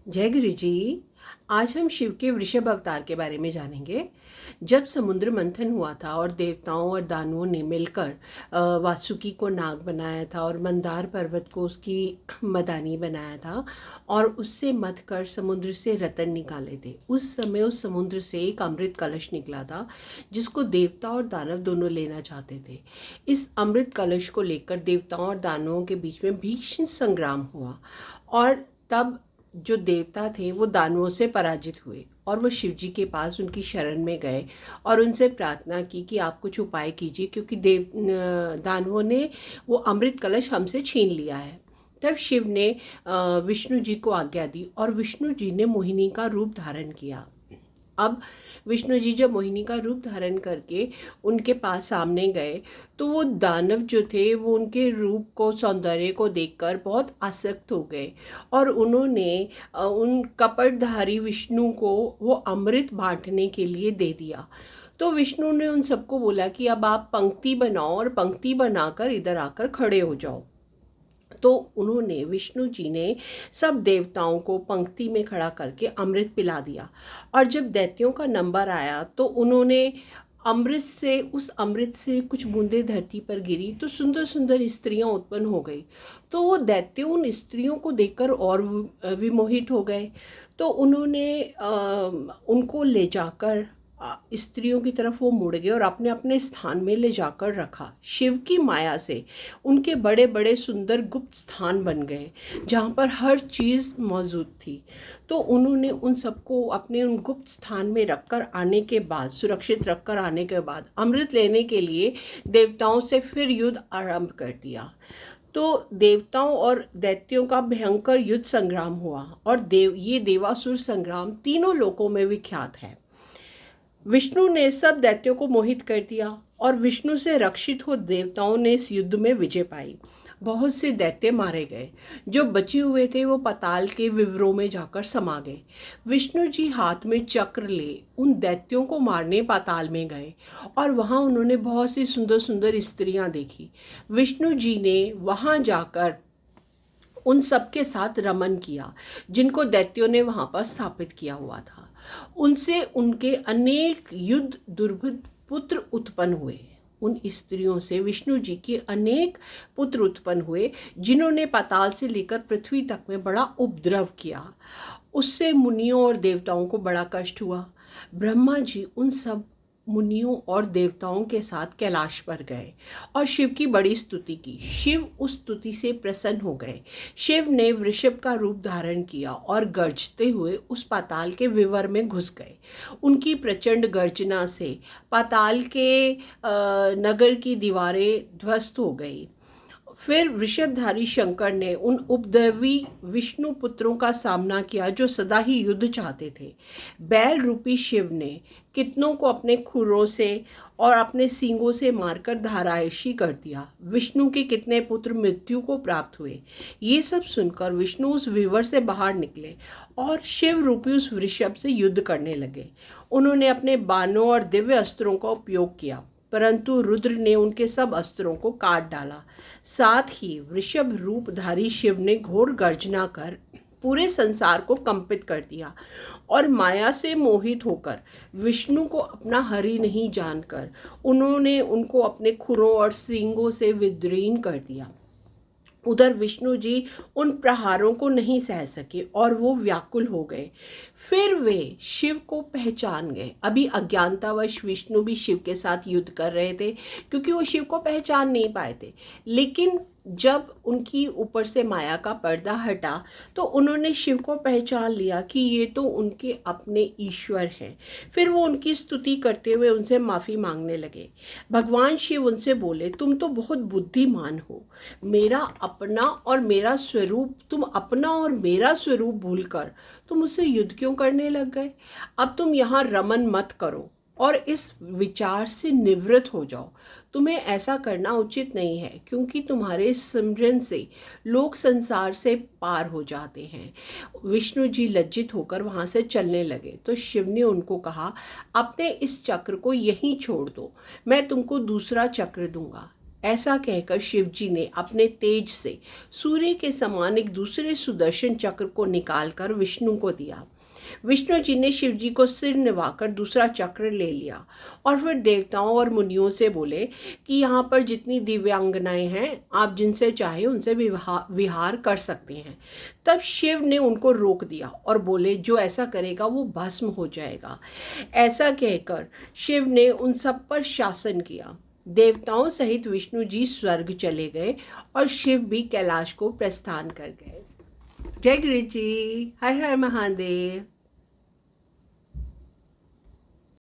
जय गुरु जी। आज हम शिव के वृषभ अवतार के बारे में जानेंगे। जब समुद्र मंथन हुआ था और देवताओं और दानवों ने मिलकर वासुकी को नाग बनाया था और मंदार पर्वत को उसकी मदानी बनाया था और उससे मथ कर समुद्र से रतन निकाले थे। उस समय उस समुद्र से एक अमृत कलश निकला था जिसको देवता और दानव दोनों लेना चाहते थे। इस अमृत कलश को लेकर देवताओं और दानवों के बीच में भीषण संग्राम हुआ और तब जो देवता थे वो दानवों से पराजित हुए और वो शिव जी के पास उनकी शरण में गए और उनसे प्रार्थना की कि आप कुछ उपाय कीजिए, क्योंकि दानवों ने वो अमृत कलश हमसे छीन लिया है। तब शिव ने विष्णु जी को आज्ञा दी और विष्णु जी ने मोहिनी का रूप धारण किया। अब विष्णु जी जब मोहिनी का रूप धारण करके उनके पास सामने गए तो वो दानव जो थे वो उनके रूप को, सौंदर्य को देखकर बहुत आसक्त हो गए और उन्होंने उन कपटधारी विष्णु को वो अमृत बांटने के लिए दे दिया। तो विष्णु ने उन सबको बोला कि अब आप पंक्ति बनाओ और पंक्ति बनाकर इधर आकर खड़े हो जाओ। तो उन्होंने, विष्णु जी ने सब देवताओं को पंक्ति में खड़ा करके अमृत पिला दिया और जब दैत्यों का नंबर आया तो उन्होंने उस अमृत से कुछ बूंदें धरती पर गिरी तो सुंदर सुंदर स्त्रियां उत्पन्न हो गई। तो वो दैत्य उन स्त्रियों को देखकर और विमोहित हो गए। तो उन्होंने उनको ले जाकर स्त्रियों की तरफ वो मुड़ गए और अपने अपने स्थान में ले जाकर रखा। शिव की माया से उनके बड़े बड़े सुंदर गुप्त स्थान बन गए जहाँ पर हर चीज़ मौजूद थी। तो उन्होंने उन सबको अपने उन गुप्त स्थान में रखकर आने के बाद, सुरक्षित रखकर आने के बाद अमृत लेने के लिए देवताओं से फिर युद्ध आरंभ कर दिया। तो देवताओं और दैत्यों का भयंकर युद्ध संग्राम हुआ और ये देवासुर संग्राम तीनों लोकों में विख्यात है। विष्णु ने सब दैत्यों को मोहित कर दिया और विष्णु से रक्षित हो देवताओं ने इस युद्ध में विजय पाई। बहुत से दैत्य मारे गए। जो बचे हुए थे वो पाताल के विवरों में जाकर समा गए। विष्णु जी हाथ में चक्र ले उन दैत्यों को मारने पाताल में गए और वहाँ उन्होंने बहुत सी सुंदर सुंदर स्त्रियां देखी। विष्णु जी ने वहाँ जाकर उन सबके साथ रमन किया जिनको दैत्यों ने वहाँ पर स्थापित किया हुआ था। उनसे उनके अनेक युद्ध दुर्भिद पुत्र उत्पन्न हुए। उन स्त्रियों से विष्णु जी के अनेक पुत्र उत्पन्न हुए जिन्होंने पाताल से लेकर पृथ्वी तक में बड़ा उपद्रव किया। उससे मुनियों और देवताओं को बड़ा कष्ट हुआ। ब्रह्मा जी उन सब मुनियों और देवताओं के साथ कैलाश पर गए और शिव की बड़ी स्तुति की। शिव उस स्तुति से प्रसन्न हो गए। शिव ने वृषभ का रूप धारण किया और गर्जते हुए उस पाताल के विवर में घुस गए। उनकी प्रचंड गर्जना से पाताल के नगर की दीवारें ध्वस्त हो गई। फिर वृषभधारी शंकर ने उन उपद्रवी विष्णु पुत्रों का सामना किया जो सदा ही युद्ध चाहते थे। बैल रूपी शिव ने कितनों को अपने खुरों से और अपने सींगों से मारकर धारायशी कर दिया। विष्णु के कितने पुत्र मृत्यु को प्राप्त हुए। ये सब सुनकर विष्णु उस विवर से बाहर निकले और शिव रूपी उस वृषभ से युद्ध करने लगे। उन्होंने अपने बाणों और दिव्य अस्त्रों का उपयोग किया, परंतु रुद्र ने उनके सब अस्त्रों को काट डाला। साथ ही वृषभ रूपधारी शिव ने घोर गर्जना कर पूरे संसार को कंपित कर दिया और माया से मोहित होकर विष्णु को अपना हरि नहीं जानकर उन्होंने उनको अपने खुरों और सींगों से विदीर्ण कर दिया। उधर विष्णु जी उन प्रहारों को नहीं सह सके और वो व्याकुल हो गए। फिर वे शिव को पहचान गए। अभी अज्ञानतावश विष्णु भी शिव के साथ युद्ध कर रहे थे क्योंकि वो शिव को पहचान नहीं पाए थे। लेकिन जब उनकी ऊपर से माया का पर्दा हटा तो उन्होंने शिव को पहचान लिया कि ये तो उनके अपने ईश्वर हैं। फिर वो उनकी स्तुति करते हुए उनसे माफ़ी मांगने लगे। भगवान शिव उनसे बोले, तुम तो बहुत बुद्धिमान हो। तुम अपना और मेरा स्वरूप भूलकर तुम मुझसे युद्ध क्यों करने लग गए। अब तुम यहाँ रमन मत करो और इस विचार से निवृत्त हो जाओ। तुम्हें ऐसा करना उचित नहीं है क्योंकि तुम्हारे सिमरन से लोग संसार से पार हो जाते हैं। विष्णु जी लज्जित होकर वहाँ से चलने लगे तो शिव ने उनको कहा, अपने इस चक्र को यहीं छोड़ दो, मैं तुमको दूसरा चक्र दूंगा। ऐसा कहकर शिवजी ने अपने तेज से सूर्य के समान एक दूसरे सुदर्शन चक्र को निकालकर विष्णु को दिया। विष्णु जी ने शिवजी को सिर निभाकर दूसरा चक्र ले लिया और फिर देवताओं और मुनियों से बोले कि यहाँ पर जितनी दिव्यांगनाएं हैं, आप जिनसे चाहे उनसे विहार कर सकते हैं। तब शिव ने उनको रोक दिया और बोले, जो ऐसा करेगा वो भस्म हो जाएगा। ऐसा कहकर शिव ने उन सब पर शासन किया। देवताओं सहित विष्णु जी स्वर्ग चले गए और शिव भी कैलाश को प्रस्थान कर गए। जय गुरु जी। हर हर महादेव।